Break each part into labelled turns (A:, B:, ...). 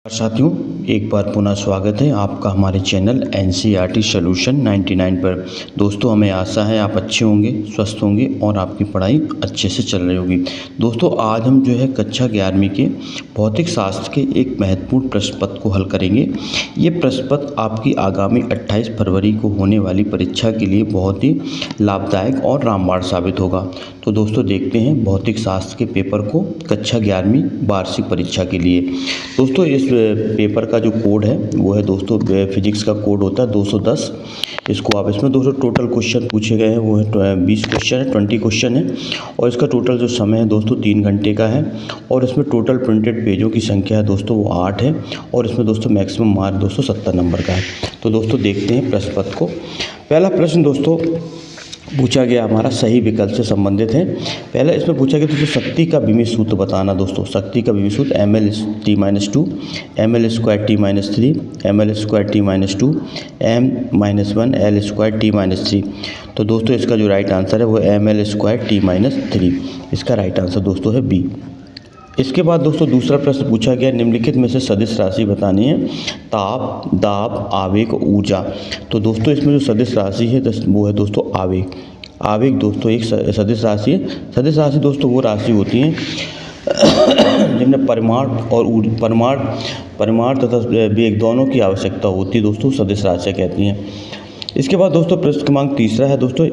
A: साथियों, एक बार पुनः स्वागत है आपका हमारे चैनल एनसीईआरटी सॉल्यूशन 99 पर। दोस्तों, हमें आशा है आप अच्छे होंगे, स्वस्थ होंगे और आपकी पढ़ाई अच्छे से चल रही होगी। दोस्तों, आज हम जो है कक्षा 11वीं के भौतिक शास्त्र के एक महत्वपूर्ण प्रश्न पत्र को हल करेंगे। ये प्रश्न पत्र आपकी आगामी 28 फरवरी को होने वाली परीक्षा के लिए बहुत ही लाभदायक और रामबाण साबित होगा। तो दोस्तों, देखते हैं भौतिक शास्त्र के पेपर को कक्षा 11वीं वार्षिक परीक्षा के लिए। दोस्तों, इस पेपर का जो कोड है वो है दोस्तों फिजिक्स का कोड होता है 210। इसको आप इसमें दोस्तों टोटल क्वेश्चन पूछे गए हैं वो है 20 क्वेश्चन है, 20 क्वेश्चन है और इसका टोटल जो समय है दोस्तों 3 घंटे का है और इसमें टोटल प्रिंटेड पेजों की संख्या है दोस्तों वो 8 है और इसमें दोस्तों मैक्सिमम मार्क दोस्तों 70 नंबर का है। तो दोस्तों, देखते हैं प्रश्न पत्र को। पहला प्रश्न दोस्तों पूछा गया हमारा सही विकल्प से संबंधित है। पहले इसमें पूछा गया तो शक्ति का विमित सूत्र बताना। दोस्तों, शक्ति का विमित सूत्र ml/t-2 ml²t-3 ml²t-2 m-1 l²t-3। तो दोस्तों, इसका जो राइट आंसर है वो ml²t-3। इसका राइट आंसर दोस्तों है बी। इसके बाद दोस्तों दूसरा प्रश्न पूछा गया निम्नलिखित में से सदिश राशि बतानी है। ताप, दाब, आवेग, ऊर्जा। तो दोस्तों, इसमें जो सदिश राशि है वो है दोस्तों आवेग। आवेग दोस्तों एक सदिश राशि है। सदिश राशि दोस्तों वो राशि होती हैं जिनमें परिमाण तथा वेग दोनों की आवश्यकता होती है दोस्तों, सदिश राशि कहती हैं। इसके बाद दोस्तों प्रश्न क्रमांक तीसरा है दोस्तों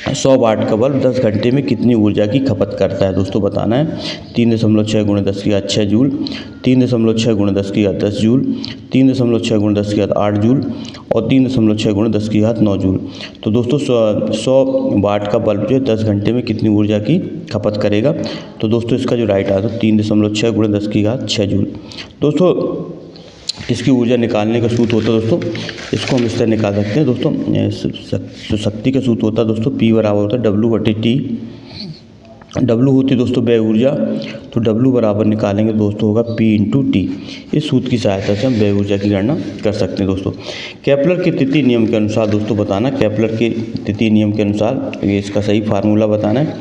A: 100 वाट का बल्ब 10 घंटे में कितनी ऊर्जा की खपत करता है दोस्तों बताना है। 3.6 × 10⁻6 जूल, 3.6 × 10⁻10 जूल, 3.6 × 10⁻8 जूल और 3.6 × 10⁻9 जूल। तो दोस्तों 100 वाट का बल्ब जो है 10 घंटे में कितनी ऊर्जा की खपत करेगा। तो दोस्तों इसका जो राइट आंसर 3.6 × 10⁻6 जूल। दोस्तों, इसकी ऊर्जा निकालने का सूत्र होता है दोस्तों, इसको हम इस तरह निकाल सकते हैं दोस्तों। जो शक्ति का सूत्र होता है दोस्तों P बराबर होता है W/T। W होती है दोस्तों व्यय ऊर्जा, तो W बराबर निकालेंगे दोस्तों होगा P × T। इस सूत्र की सहायता से हम व्यय ऊर्जा की गणना कर सकते हैं दोस्तों। केपलर के तृतीय नियम के अनुसार दोस्तों बताना, केपलर के तृतीय नियम के अनुसार ये इसका सही फार्मूला बताना है।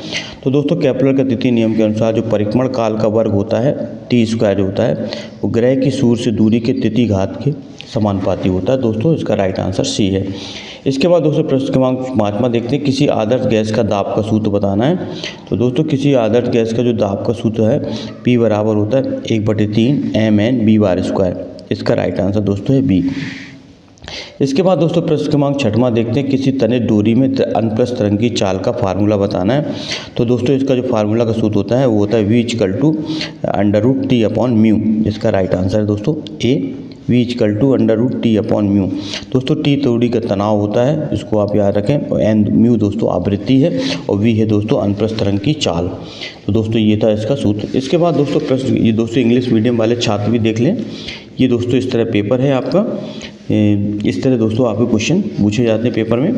A: तो दोस्तों केपलर के तृतीय नियम के अनुसार जो परिक्रमण काल का वर्ग होता है T² होता है वो ग्रह की सूर्य से दूरी के तृतीय घात के समानुपाती होता है दोस्तों। इसका राइट आंसर सी है। इसके बाद दोस्तों प्रश्न क्रमांक 5वां देखते हैं किसी आदर्श गैस का दाब का सूत्र बताना है। तो दोस्तों किसी आदर्श गैस का जो दाब का सूत्र है P बराबर होता है 1/3 mn/v²। इसका राइट आंसर दोस्तों है बी। इसके बाद दोस्तों प्रश्न क्रमांक 6वां देखते हैं किसी तनित डोरी में अनुप्रस्थ तरंग की चाल का फार्मूला बताना है। तो दोस्तों इसका जो फार्मूला का सूत्र होता है वो होता है V = √T/μ। इसका राइट आंसर है दोस्तों ए, V = √T/μ। दोस्तों T डोरी का तनाव होता है, इसको आप याद रखें, और n म्यू दोस्तों आवृत्ति है और V है दोस्तों अनुप्रस्थ तरंग की चाल। तो दोस्तों ये था इसका सूत्र। इसके बाद दोस्तों प्रश्न ये दोस्तों इंग्लिश मीडियम वाले छात्र भी देख लें। ये दोस्तों इस तरह पेपर है आपका, इस तरह दोस्तों आपके क्वेश्चन पूछे जाते हैं पेपर में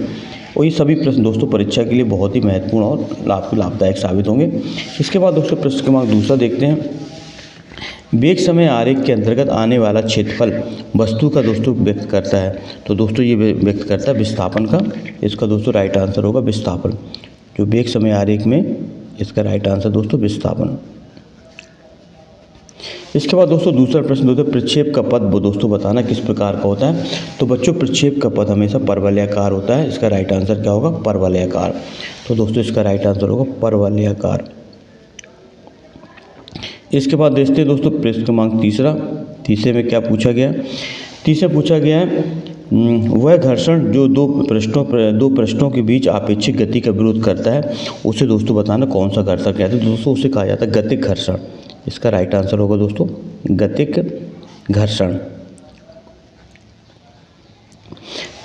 A: और ये सभी प्रश्न दोस्तों परीक्षा के लिए बहुत ही महत्वपूर्ण और आपको लाभदायक साबित होंगे। इसके बाद दोस्तों प्रश्न क्रमांक दूसरा देखते हैं वेग समय आरेख के अंतर्गत आने वाला क्षेत्रफल वस्तु का दोस्तों व्यक्त करता है। तो दोस्तों ये व्यक्त करता है विस्थापन का। इसका दोस्तों राइट आंसर होगा विस्थापन। जो वेग समय आरेख में इसका राइट आंसर दोस्तों विस्थापन। इसके बाद दोस्तों दूसरा प्रश्न दोस्तों प्रक्षेप का पथ दोस्तों बताना किस प्रकार का होता है। तो बच्चों प्रक्षेप का पथ हमेशा परवलयाकार होता है। इसका राइट आंसर क्या होगा परवलयाकार। तो दोस्तों इसका राइट आंसर होगा परवलयाकार। इसके बाद देखते हैं दोस्तों प्रश्न क्रमांक तीसरे में क्या पूछा गया। तीसरे पूछा गया है वह घर्षण जो दो पृष्ठों के बीच आपेक्षिक गति का विरोध करता है उसे दोस्तों बताना कौन सा घर्षण कहते हैं। दोस्तों उसे कहा जाता है गतिक घर्षण। इसका राइट आंसर होगा दोस्तों गतिक घर्षण।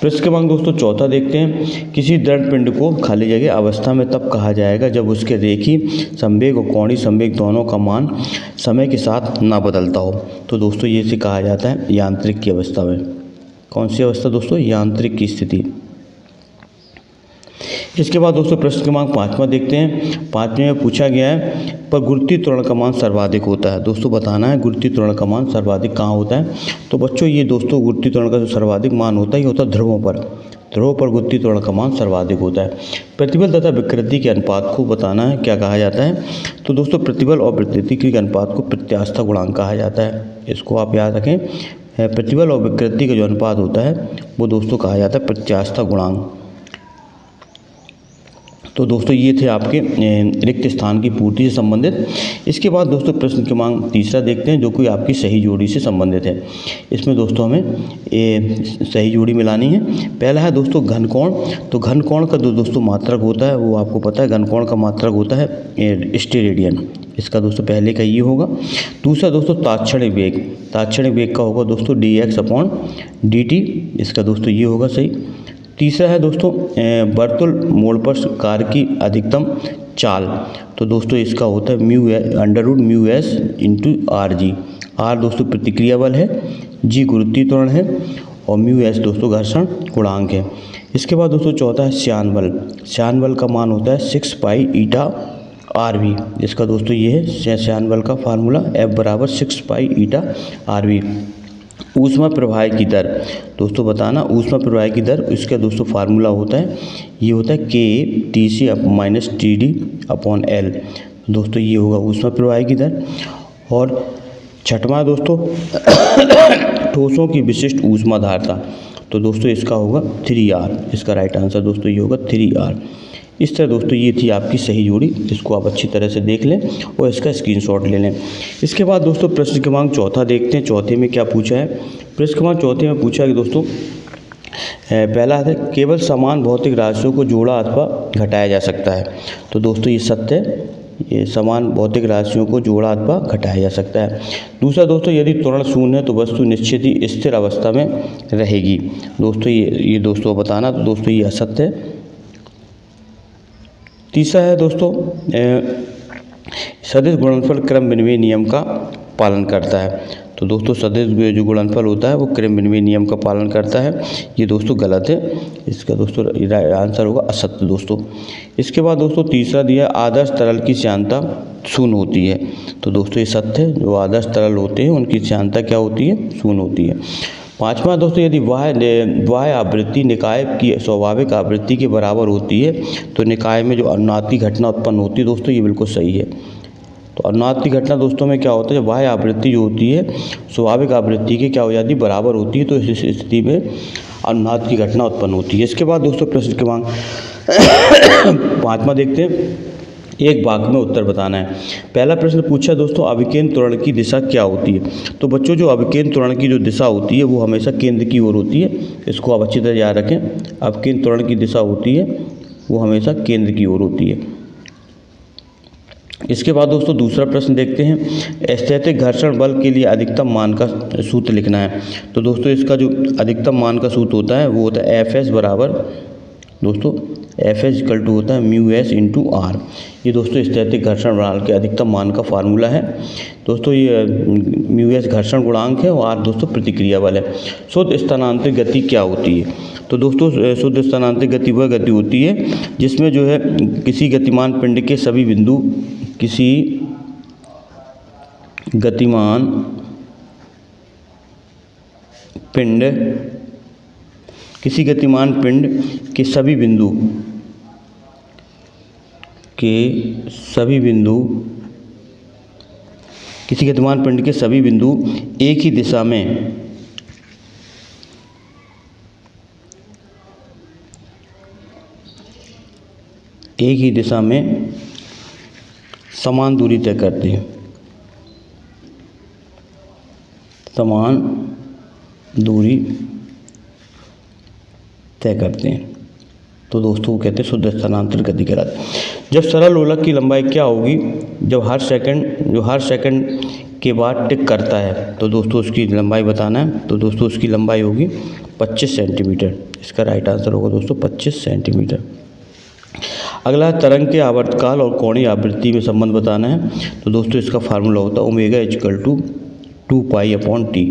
A: प्रश्न क्रमांक दोस्तों चौथा देखते हैं किसी दृढ़ पिंड को खाली जगह अवस्था में तब कहा जाएगा जब उसके रेखीय संवेग और कोणीय संवेग दोनों का मान समय के साथ ना बदलता हो। तो दोस्तों ये से कहा जाता है यांत्रिक की अवस्था में। कौन सी अवस्था दोस्तों यांत्रिक की स्थिति। इसके बाद दोस्तों प्रश्न क्रमांक 5वां देखते हैं। 5वें में पूछा गया है पर गुरुत्वीय त्वरण का मान सर्वाधिक होता है। दोस्तों बताना है गुरुत्वीय त्वरण का मान सर्वाधिक कहाँ होता है। तो बच्चों ये दोस्तों गुरुत्वीय त्वरण का जो सर्वाधिक मान होता है ये होता है ध्रुवों पर। ध्रुव पर गुत्ती त्वरण का मान सर्वाधिक होता है। प्रतिबल तथा विकृति के अनुपात को बताना है, क्या कहा जाता है? तो दोस्तों प्रतिबल और विकृति के अनुपात को प्रत्यास्था गुणांक कहा जाता है। इसको आप याद रखें। प्रतिबल और विकृति का जो अनुपात होता है वो दोस्तों कहा जाता है प्रत्यास्था गुणांक। तो दोस्तों ये थे आपके रिक्त स्थान की पूर्ति से संबंधित। इसके बाद दोस्तों प्रश्न क्रमांक तीसरा देखते हैं, जो कि आपकी सही जोड़ी से संबंधित है। इसमें दोस्तों हमें सही जोड़ी मिलानी है। पहला है दोस्तों घनकोण। तो घनकोण का जो दोस्तों मात्रक होता है वो आपको पता है, घनकोण का मात्रक होता है स्टेरेडियन। इसका दोस्तों पहले का ये होगा। दूसरा दोस्तों तात्क्षणिक वेग। तात्क्षणिक वेग का होगा दोस्तों dx/dt। इसका दोस्तों ये होगा सही। तीसरा है दोस्तों वर्तुल मोड़ पर कार्य की अधिकतम चाल। तो दोस्तों इसका होता है √μs × rg। r दोस्तों प्रतिक्रिया बल है, g गुरुत्वीय त्वरण है और μs दोस्तों घर्षण गुणांक है। इसके बाद दोस्तों चौथा है श्यान बल। श्यान बल का मान होता है 6 पाई ईटा rv। इसका दोस्तों ये है श्यान बल का फार्मूला, F = 6 पाई ईटा rv। ऊष्मा प्रवाह की दर दोस्तों बताना, ऊष्मा प्रवाह की दर, इसका दोस्तों फार्मूला होता है, ये होता है K/Tc - Td/L। दोस्तों ये होगा ऊष्मा प्रवाह की दर। और छठवां दोस्तों ठोसों की विशिष्ट ऊष्मा धारता। तो दोस्तों इसका होगा 3R। इसका राइट आंसर दोस्तों ये होगा 3R। इस तरह दोस्तों ये थी आपकी सही जोड़ी। इसको आप अच्छी तरह से देख लें और इसका स्क्रीनशॉट ले लें। इसके बाद दोस्तों प्रश्न क्रमांक चौथा देखते हैं। चौथे में क्या पूछा है? प्रश्न क्रमांक चौथे में पूछा है कि दोस्तों पहला है केवल समान भौतिक राशियों को जोड़ा अथवा घटाया जा सकता है। तो दोस्तों ये सत्य है, ये समान भौतिक राशियों को जोड़ा अथवा घटाया जा सकता है। दूसरा दोस्तों यदि त्वरण शून्य है तो वस्तु निश्चित ही स्थिर अवस्था में रहेगी। दोस्तों ये दोस्तों बताना। तो दोस्तों ये असत्य है। तीसरा है दोस्तों सदिश गुणनफल क्रम विनिमय नियम का पालन करता है। तो दोस्तों सदिश जो गुणनफल होता है वो क्रम विनिमय नियम का पालन करता है। ये दोस्तों गलत है। इसका दोस्तों आंसर होगा असत्य दोस्तों। इसके बाद दोस्तों तीसरा दिया आदर्श तरल की श्यानता शून्य होती है। तो दोस्तों ये सत्य है, जो आदर्श तरल होते हैं उनकी श्यानता क्या होती है? शून्य होती है। पाँचवा दोस्तों यदि बाह्य आवृत्ति निकाय की स्वाभाविक आवृत्ति के बराबर होती है तो निकाय में जो अनुनाद की घटना उत्पन्न होती है दोस्तों ये बिल्कुल सही है। तो अनुनाद की घटना दोस्तों में क्या होता है, जब बाह्य आवृत्ति जो होती है स्वाभाविक आवृत्ति के क्या हो जाती है? बराबर होती है। तो इस स्थिति में अनुनाद की घटना उत्पन्न होती है। इसके बाद दोस्तों प्रश्न क्रमांक पाँचवा देखते हैं। एक वाक्य में उत्तर बताना है। पहला प्रश्न पूछा दोस्तों अभिकेंद्र त्वरण की दिशा क्या होती है? तो बच्चों जो अभिकेंद्र त्वरण की जो दिशा होती है वो हमेशा केंद्र की ओर होती है। इसको आप अच्छी तरह याद रखें। अभिकेंद्र त्वरण की दिशा होती है वो हमेशा केंद्र की ओर होती है। इसके बाद दोस्तों दूसरा प्रश्न देखते हैं। स्थैतिक घर्षण बल के लिए अधिकतम मान का सूत्र लिखना है। तो दोस्तों इसका जो अधिकतम मान का सूत्र होता है वो होता है Fs बराबर दोस्तों Fs = होता है μs × r। ये दोस्तों स्थैतिक घर्षण बल के अधिकतम मान का फार्मूला है। दोस्तों ये μs घर्षण गुणांक है और r दोस्तों प्रतिक्रिया बल है। शुद्ध स्थानांतरित गति क्या होती है? तो दोस्तों शुद्ध स्थानांतरित गति वह गति होती है जिसमें जो है किसी गतिमान पिंड के सभी बिंदु किसी गतिमान पिंड के सभी बिंदु किसी गतिमान पिंड के सभी बिंदु एक ही दिशा में समान दूरी तय करते हैं। समान दूरी तय करते हैं। तो दोस्तों वो कहते हैं शुद्ध स्थानांतरित गति कहलाती है। जब सरल लोलक की लंबाई क्या होगी? जब हर सेकंड के बाद टिक करता है। तो दोस्तों उसकी लंबाई बताना है। तो दोस्तों उसकी लंबाई होगी 25 सेंटीमीटर। इसका राइट आंसर होगा दोस्तों 25 सेंटीमीटर। अगला तरंग के आवर्तकाल और कोणीय आवृत्ति में संबंध बताना है। तो दोस्तों इसका फार्मूला होता है ω = 2π/T।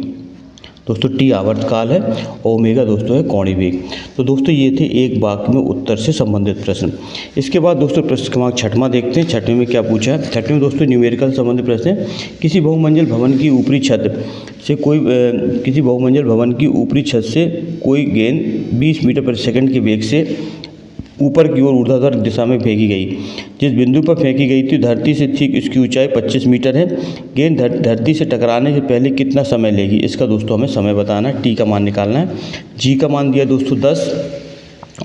A: दोस्तों T आवर्तकाल है और ओमेगा दोस्तों है कोणीय वेग। तो दोस्तों ये थे एक वाक्य में उत्तर से संबंधित प्रश्न। इसके बाद दोस्तों प्रश्न क्रमांक छठवां देखते हैं। छठवें में क्या पूछा है? छठवें में दोस्तों न्यूमेरिकल संबंधित प्रश्न है। किसी बहुमंजिल भवन की ऊपरी छत से कोई किसी बहुमंजिल भवन की ऊपरी छत से कोई गेंद 20 मीटर प्रति सेकंड के वेग से ऊपर की ओर ऊर्ध्वाधर दिशा में फेंकी गई। जिस बिंदु पर फेंकी गई थी धरती से ठीक इसकी ऊंचाई 25 मीटर है। गेंद धरती से टकराने से पहले कितना समय लेगी, इसका दोस्तों हमें समय बताना है। टी का मान निकालना है। जी का मान दिया दोस्तों 10,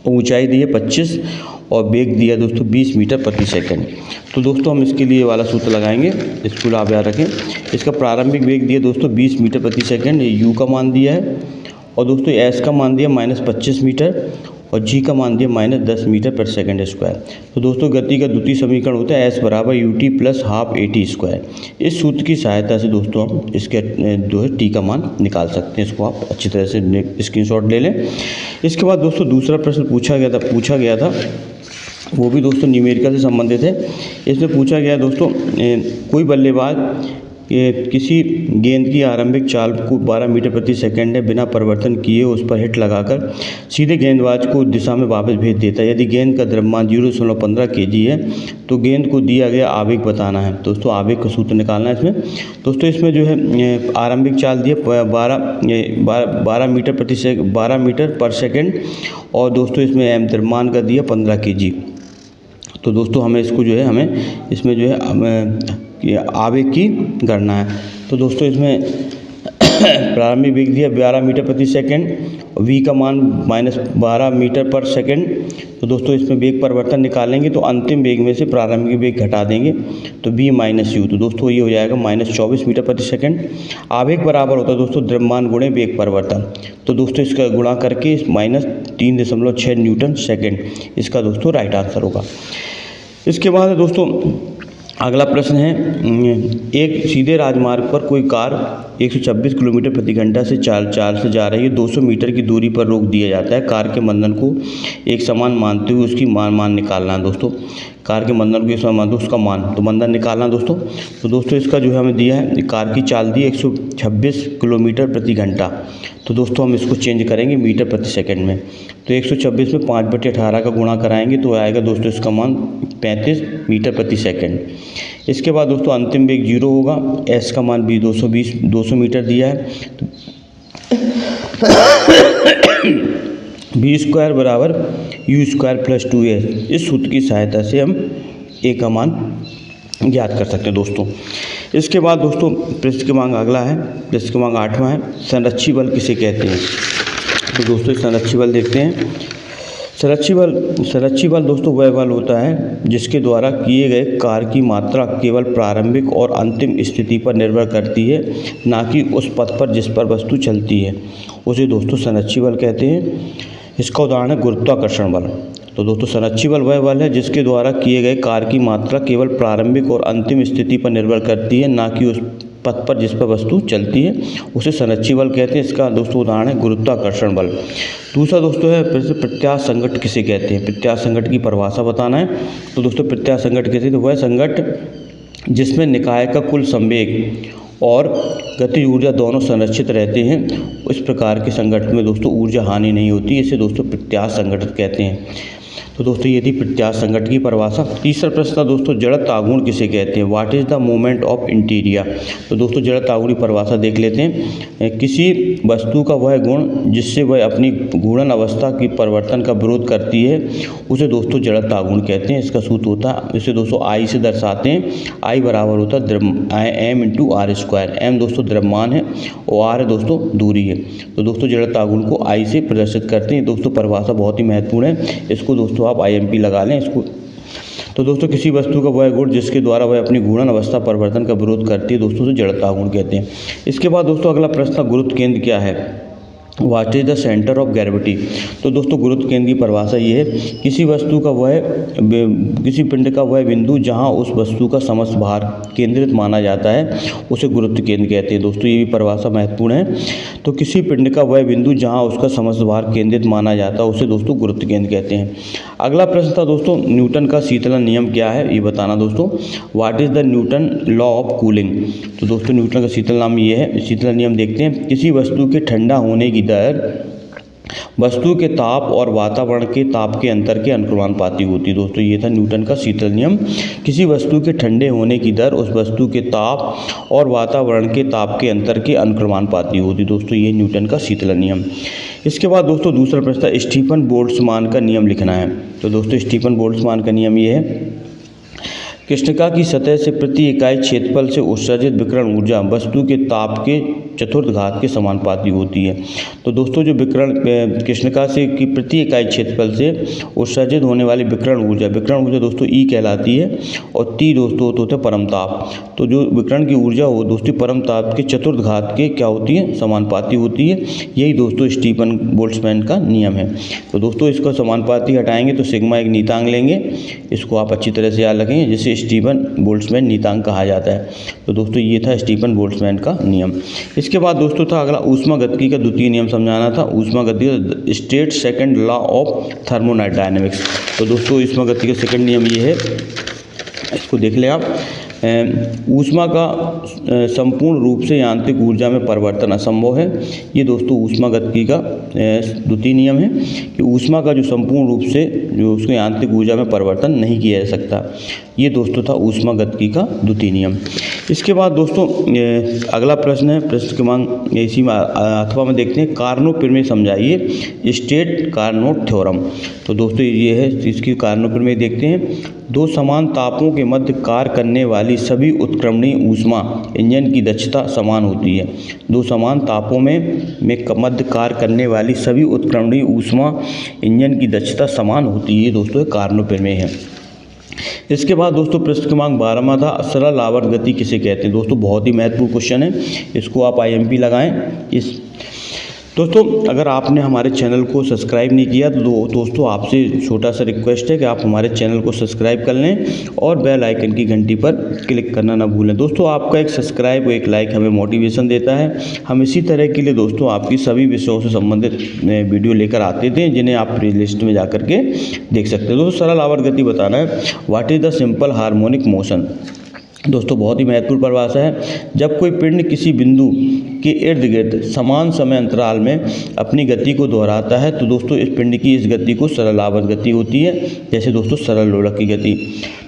A: ऊंचाई दी है 25 और वेग दिया दोस्तों 20 मीटर प्रति सेकंड। तो दोस्तों हम इसके लिए वाला सूत्र लगाएंगे, इसको आप याद रखें। इसका प्रारंभिक वेग दिया दोस्तों 20 मीटर प्रति सेकंड, ये यू का मान दिया है। और दोस्तों एस का मान दिया -25 मीटर और जी का मान दिया -10 मीटर पर सेकंड स्क्वायर। तो दोस्तों गति का द्वितीय समीकरण होता है एस बराबर ut plus half AT square. इस सूत्र की सहायता से दोस्तों हम इसके जो है टी का मान निकाल सकते हैं। इसको आप अच्छी तरह से स्क्रीनशॉट ले लें। इसके बाद दोस्तों दूसरा प्रश्न पूछा गया था वो भी दोस्तों न्यूमेरिकल से संबंधित है। इसमें पूछा गया दोस्तों कोई बल्लेबाज किसी गेंद की आरंभिक चाल को 12 मीटर प्रति सेकंड है बिना परिवर्तन किए उस पर हिट लगाकर सीधे गेंदबाज को दिशा में वापस भेज देता है। यदि गेंद का द्रव्यमान 0.15 kg है तो गेंद को दिया गया आवेग बताना है। दोस्तों आवेग का सूत्र निकालना है इसमें। दोस्तों इसमें जो है आरंभिक चाल दी है 12 मीटर पर सेकेंड और दोस्तों इसमें द्रव्यमान का दिया 15 kg। तो दोस्तों हमें इसको जो है हमें इसमें जो है आवेग की गणना है। तो दोस्तों इसमें प्रारंभिक वेग दिया 12 मीटर प्रति सेकंड, v का मान -12 मीटर पर सेकंड। तो दोस्तों इसमें वेग परिवर्तन निकालेंगे तो अंतिम वेग में से प्रारंभिक वेग घटा देंगे तो v - u। तो दोस्तों ये हो जाएगा -24 मीटर प्रति सेकंड। आवेग बराबर होता है दोस्तों द्रव्यमान गुणे वेग परिवर्तन। तो दोस्तों इसका गुणा करके -3.6 न्यूटन सेकंड इसका दोस्तों राइट आंसर होगा। इसके बाद दोस्तों अगला प्रश्न है एक सीधे राजमार्ग पर कोई कार 126 किलोमीटर प्रति घंटा से चाल से जा रही है। 200 मीटर की दूरी पर रोक दिया जाता है। कार के मंदन को एक समान मानते हुए उसकी मान निकालना है। दोस्तों कार के मंदन को एक समान मानते उसका मान तो मंदन निकालना है दोस्तों। तो दोस्तों इसका जो है हमें दिया है कार की चाल दी 126 किलोमीटर प्रति घंटा। तो दोस्तों हम इसको चेंज करेंगे मीटर प्रति सेकंड में। तो 126 में 5/18 का गुणा कराएंगे तो आएगा दोस्तों इसका मान 35 मीटर प्रति सेकंड। इसके बाद दोस्तों अंतिम वेग 0 होगा। एस का मान भी 200 मीटर दिया है। तो v² बराबर u² प्लस 2s। इस सूत्र की सहायता से हम ए का मान ज्ञात कर सकते हैं दोस्तों। इसके बाद दोस्तों प्रश्न क्रमांक अगला है, प्रश्न क्रमांक 8वां है संरक्षी बल किसे कहते हैं। तो दोस्तों संरक्षी बल देखते हैं। संरक्षी बल दोस्तों वह बल होता है जिसके द्वारा किए गए कार्य की मात्रा केवल प्रारंभिक और अंतिम स्थिति पर निर्भर करती है, ना कि उस पथ पर जिस पर वस्तु चलती है, उसे दोस्तों संरक्षी बल कहते हैं। इसका उदाहरण है गुरुत्वाकर्षण बल। तो दोस्तों संरक्षी बल वह बल है जिसके द्वारा किए गए कार्य की मात्रा केवल प्रारंभिक और अंतिम स्थिति पर निर्भर करती है, ना कि उस पथ पर जिस पर वस्तु चलती है, उसे संरक्षी बल कहते हैं। इसका दोस्तों उदाहरण है गुरुत्वाकर्षण बल। दूसरा दोस्तों है प्रत्यास्थ संघट किसे कहते हैं। प्रत्यास्थ संघट की परिभाषा बताना है। तो दोस्तों प्रत्यास्थ संघट कहते हैं तो वह संघट जिसमें निकाय का कुल संवेग और गति ऊर्जा दोनों संरक्षित रहते हैं, उस प्रकार के संगठन में दोस्तों ऊर्जा हानि नहीं होती। इसे दोस्तों प्रत्यास्थ संगठन कहते हैं। तो दोस्तों ये थी प्रत्यास्थ संगठन की परिभाषा। तीसरा प्रश्न था दोस्तों जड़त्व आघूर्ण किसे कहते हैं। What is the moment of इंटीरिया। तो दोस्तों जड़त्व आघूर्ण की परिभाषा देख लेते हैं। किसी वस्तु का वह गुण जिससे वह अपनी घूर्णन अवस्था की परिवर्तन का विरोध करती है, उसे दोस्तों जड़त्व आघूर्ण कहते हैं। इसका सूत्र होता है, इसे दोस्तों आई से दर्शाते हैं। आई बराबर होता है m × r²। m दोस्तों द्रव्यमान है और r है दोस्तों दूरी है। तो दोस्तों जड़त्व आघूर्ण को आई से प्रदर्शित करते हैं। दोस्तों परिभाषा बहुत ही महत्वपूर्ण है, इसको दोस्तों आप IMP लगा लें इसको। तो दोस्तों किसी वस्तु का वह गुण जिसके द्वारा वह अपनी घूर्णन अवस्था परिवर्तन का विरोध करती है, दोस्तों से जड़त्व आघूर्ण कहते हैं। इसके बाद दोस्तों अगला प्रश्न गुरुत्व केंद्र क्या है। What is the centre of gravity. तो दोस्तों गुरुत्व केंद्र की परिभाषा ये है किसी पिंड का वह बिंदु जहां उस वस्तु का समस्त भार केंद्रित माना जाता है, उसे गुरुत्व केंद्र कहते हैं। दोस्तों ये भी परिभाषा महत्वपूर्ण है। तो किसी पिंड का वह बिंदु जहां उसका समस्त भार केंद्रित माना जाता है, उसे दोस्तों गुरुत्व केंद्र कहते हैं। अगला प्रश्न था दोस्तों न्यूटन का शीतलन नियम क्या है, ये बताना दोस्तों। What is the Newton law of cooling. तो दोस्तों न्यूटन का शीतलन नियम ये है। शीतलन नियम देखते हैं। किसी वस्तु के ठंडा होने की दर वस्तु के ताप और वातावरण के ताप के अंतर के अनुक्रमानुपाती होती है। दोस्तों ये था न्यूटन का शीतल नियम। किसी वस्तु के ठंडे होने की दर उस वस्तु के ताप और वातावरण के ताप के अंतर के अनुक्रमानुपाती होती है। दोस्तों ये न्यूटन का शीतल नियम। इसके बाद दोस्तों दूसरा प्रश्न था स्टीफन बोल्ट्जमान का नियम लिखना है। तो दोस्तों स्टीफन बोल्ट्जमान का नियम ये है, कृष्णिका की सतह से प्रति इकाई क्षेत्रफल से उत्सर्जित विकिरण ऊर्जा वस्तु के ताप के चतुर्थ घात के समानुपाती होती है। तो दोस्तों जो विकिरण कृष्णिका से की प्रति इकाई क्षेत्रफल से उत्सर्जित होने वाली विकिरण ऊर्जा दोस्तों ई कहलाती है, और टी दोस्तों होते हैं परम ताप। तो जो विकिरण की ऊर्जा हो दोस्तों परम ताप के चतुर्थ घात के क्या होती है, समानुपाती होती है। यही दोस्तों स्टीफन बोल्ट्जमान का नियम है। तो दोस्तों इसको समानुपाती हटाएंगे तो सिग्मा एक नीतांक लेंगे, इसको आप अच्छी तरह से याद रखेंगे, जिसे स्टीफन बोल्ट्जमान नीतांक कहा जाता है। तो दोस्तों ये था स्टीफन बोल्ट्जमान का नियम। इसके बाद दोस्तों था अगला ऊष्मागतिकी का द्वितीय नियम समझाना था। ऊष्मागतिकी state second law of thermodynamics. तो दोस्तों ऊष्मागतिकी का सेकंड नियम ये है, इसको देख लें आप। ऊष्मा का संपूर्ण रूप से यांत्रिक ऊर्जा में परिवर्तन असंभव है। ये दोस्तों ऊष्मागतिकी का द्वितीय नियम है कि ऊष्मा का जो संपूर्ण रूप से जो उसको यांत्रिक ऊर्जा में परिवर्तन नहीं किया जा सकता। ये दोस्तों था ऊष्मागतिकी का द्वितीय नियम। इसके बाद दोस्तों अगला प्रश्न है, प्रश्न क्रमांक इसी में अथवा में देखते हैं, कार्नो प्रमेय समझाइए, स्टेट कार्नोट थ्योरम। तो दोस्तों ये है, इसकी कार्नो प्रमेय देखते हैं। दो समान तापों के मध्य कार्य करने वाली सभी उत्क्रमणीय ऊष्मा इंजन की दक्षता समान होती है। दो समान तापों में मध्य कार्य करने वाली सभी उत्क्रमणीय ऊष्मा इंजन की दक्षता समान होती है। दोस्तों कार्नो प्रमेय है। इसके बाद दोस्तों प्रश्न क्रमांक 12वां था, सरल आवर्त गति किसे कहते हैं। दोस्तों बहुत ही महत्वपूर्ण क्वेश्चन है, इसको आप IMP लगाएं। दोस्तों अगर आपने हमारे चैनल को सब्सक्राइब नहीं किया तो दोस्तों आपसे छोटा सा रिक्वेस्ट है कि आप हमारे चैनल को सब्सक्राइब कर लें और बेल आइकन की घंटी पर क्लिक करना ना भूलें। दोस्तों आपका एक सब्सक्राइब और एक लाइक हमें मोटिवेशन देता है। हम इसी तरह के लिए दोस्तों आपकी सभी विषयों से संबंधित वीडियो लेकर आते थे, जिन्हें आप प्ले लिस्ट में जा करके देख सकते हैं। दोस्तों सरल आवर्त गति बताना है, what is the simple harmonic motion. दोस्तों बहुत ही महत्वपूर्ण परिभाषा है। जब कोई पिंड किसी बिंदु के इर्द गिर्द समान समय अंतराल में अपनी गति को दोहराता है तो दोस्तों इस पिंड की इस गति को सरल आवर्त गति होती है, जैसे दोस्तों सरल लोलक की गति।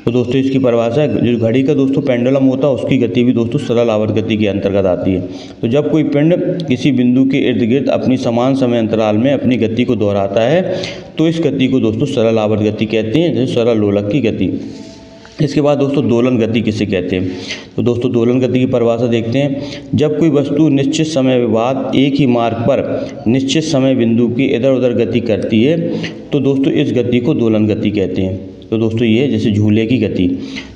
A: तो दोस्तों इसकी परिभाषा है, जो घड़ी का दोस्तों पेंडुलम होता है उसकी गति भी दोस्तों सरल आवर्त गति के अंतर्गत आती है। तो जब कोई पिंड किसी बिंदु के इर्द गिर्द अपनी समान समय अंतराल में अपनी गति को दोहराता है तो इस गति को दोस्तों सरल आवर्त गति कहते हैं, जैसे सरल लोलक की गति। इसके बाद दोस्तों दोलन गति किसे कहते हैं। तो दोस्तों दोलन गति की परिभाषा देखते हैं। जब कोई वस्तु निश्चित समय बाद एक ही मार्ग पर निश्चित समय बिंदु की इधर उधर गति करती है तो दोस्तों इस गति को दोलन गति कहते हैं। तो दोस्तों ये जैसे झूले की गति।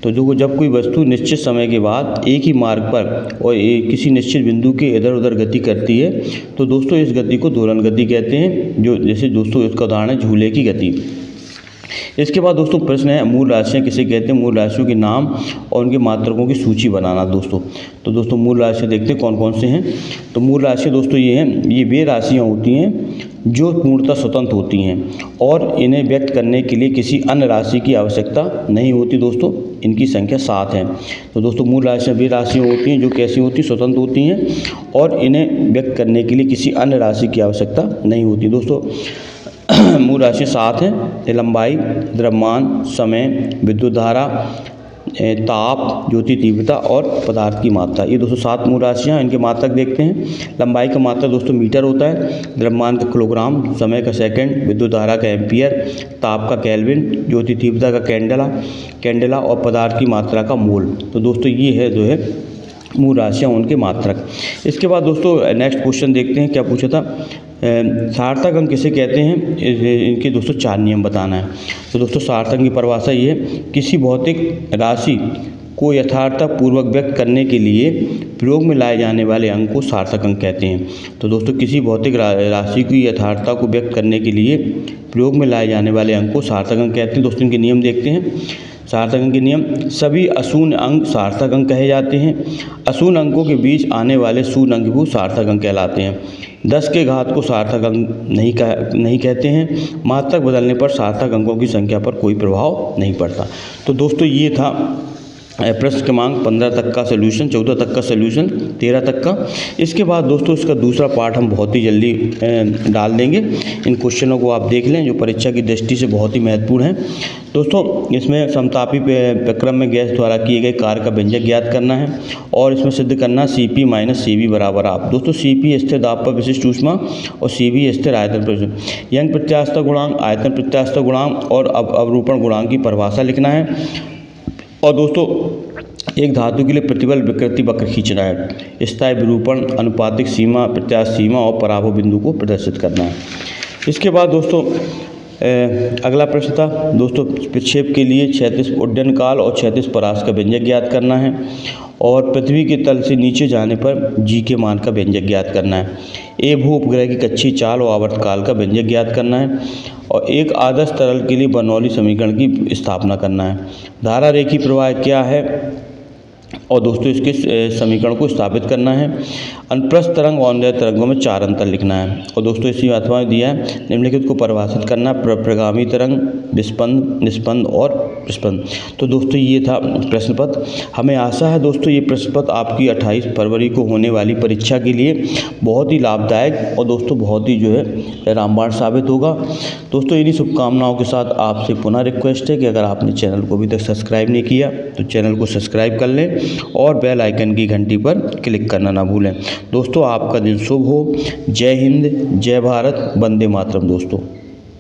A: तो जो जब कोई वस्तु निश्चित समय के बाद एक ही मार्ग पर और किसी निश्चित बिंदु के इधर उधर गति करती है तो दोस्तों इस गति को दोलन गति कहते हैं, जो जैसे दोस्तों इसका उदाहरण है झूले की गति। इसके बाद दोस्तों प्रश्न है, मूल राशियाँ किसे कहते हैं। मूल राशियों के नाम और उनके मात्रकों की सूची बनाना दोस्तों। तो दोस्तों मूल राशियाँ देखते हैं कौन कौन से हैं। तो मूल राशियाँ दोस्तों ये हैं, ये वे राशियाँ होती हैं जो पूर्णतः स्वतंत्र होती हैं और इन्हें व्यक्त करने के लिए किसी अन्य राशि की आवश्यकता नहीं होती। दोस्तों इनकी संख्या 7 है। तो दोस्तों मूल राशियाँ वे राशियाँ होती हैं जो कैसी होती हैं, स्वतंत्र होती हैं और इन्हें व्यक्त करने के लिए किसी अन्य राशि की आवश्यकता नहीं होती। दोस्तों मूल राशि 7 हैं, लंबाई, द्रव्यमान, समय, विद्युत धारा, ताप, ज्योति तीव्रता और पदार्थ की मात्रा। ये दोस्तों 7 मूल राशियाँ। इनके मात्रक देखते हैं। लंबाई का मात्रक दोस्तों मीटर होता है, द्रव्यमान का किलोग्राम, समय का सेकंड, विद्युत धारा का एम्पियर, ताप का केल्विन, ज्योति तीव्रता का कैंडेला और पदार्थ की मात्रा का मोल। तो दोस्तों ये है जो है मूल राशियाँ, उनके मात्रक। इसके बाद दोस्तों नेक्स्ट क्वेश्चन देखते हैं, क्या पूछा था, सार्थक अंक किसे कहते हैं। इनके दोस्तों 4 नियम बताना है। तो दोस्तों सार्थक की परिभाषा ये है, किसी भौतिक राशि को यथार्थपूर्वक व्यक्त करने के लिए प्रयोग में लाए जाने वाले अंक को सार्थक अंक कहते हैं। तो दोस्तों किसी भौतिक राशि की यथार्थता को व्यक्त करने के लिए प्रयोग में लाए जाने वाले अंक को सार्थक अंक कहते हैं। दोस्तों इनके नियम देखते हैं। सार्थक अंक के नियम, सभी अशून्य अंक सार्थक अंक कहे जाते हैं। अशून्य अंकों के बीच आने वाले शून्य अंक भी सार्थक अंक कहलाते हैं। 10 के घात को सार्थक अंक नहीं कहते हैं। मात्रक बदलने पर सार्थक अंकों की संख्या पर कोई प्रभाव नहीं पड़ता। तो दोस्तों ये था प्रश्न क्रमांक 15 तक का सोल्यूशन, 14 तक का सोल्यूशन, 13 तक का। इसके बाद दोस्तों इसका दूसरा पार्ट हम बहुत ही जल्दी डाल देंगे। इन क्वेश्चनों को आप देख लें जो परीक्षा की दृष्टि से बहुत ही महत्वपूर्ण है। दोस्तों इसमें समतापी प्रक्रम में गैस द्वारा किए गए कार्य का व्यंजक ज्ञात करना है और इसमें सिद्ध करना CP - CV बराबर आप। दोस्तों CP स्थिर दाब पर विशिष्ट ऊष्मा और CV स्थिर आयतन पर। यंग प्रत्यास्थता गुणांक, आयतन प्रत्यास्थता गुणांक और अवरूपण गुणांक की परिभाषा लिखना है। और दोस्तों एक धातु के लिए प्रतिबल विकृति वक्र खींचना है। स्थायी विरूपण, अनुपातिक सीमा, प्रत्यास्थ सीमा और पराभव बिंदु को प्रदर्शित करना है। इसके बाद दोस्तों अगला प्रश्न था दोस्तों प्रक्षेप के लिए क्षैतिज उड्डयन काल और क्षैतिज परास का व्यंजक ज्ञात करना है और पृथ्वी के तल से नीचे जाने पर G के मान का व्यंजक ज्ञात करना है। ए भू उपग्रह की कक्षीय चाल और आवर्त काल का व्यंजक ज्ञात करना है और एक आदर्श तरल के लिए बर्नौली समीकरण की स्थापना करना है। धारा रेखीय प्रवाह क्या है और दोस्तों इसके समीकरण को स्थापित करना है। अनुप्रस्थ तरंग और अनुदैर्ध्य तरंगों में 4 अंतर लिखना है और दोस्तों इसी अथवा में दिया है निम्नलिखित को परिभाषित करना, प्रगामी तरंग, विस्पंद, निस्पंद और प्रस्पंद। तो दोस्तों ये था प्रश्न पत्र। हमें आशा है दोस्तों ये प्रश्न पत्र आपकी 28 फरवरी को होने वाली परीक्षा के लिए बहुत ही लाभदायक और दोस्तों बहुत ही जो है रामबाण साबित होगा। दोस्तों इन्हीं शुभकामनाओं के साथ आपसे पुनः रिक्वेस्ट है कि अगर आपने चैनल को अभी तक सब्सक्राइब नहीं किया तो चैनल को सब्सक्राइब कर लें और बेल आइकन की घंटी पर क्लिक करना ना भूलें। दोस्तों आपका दिन शुभ हो। जय हिंद, जय भारत, वंदे मातरम दोस्तों।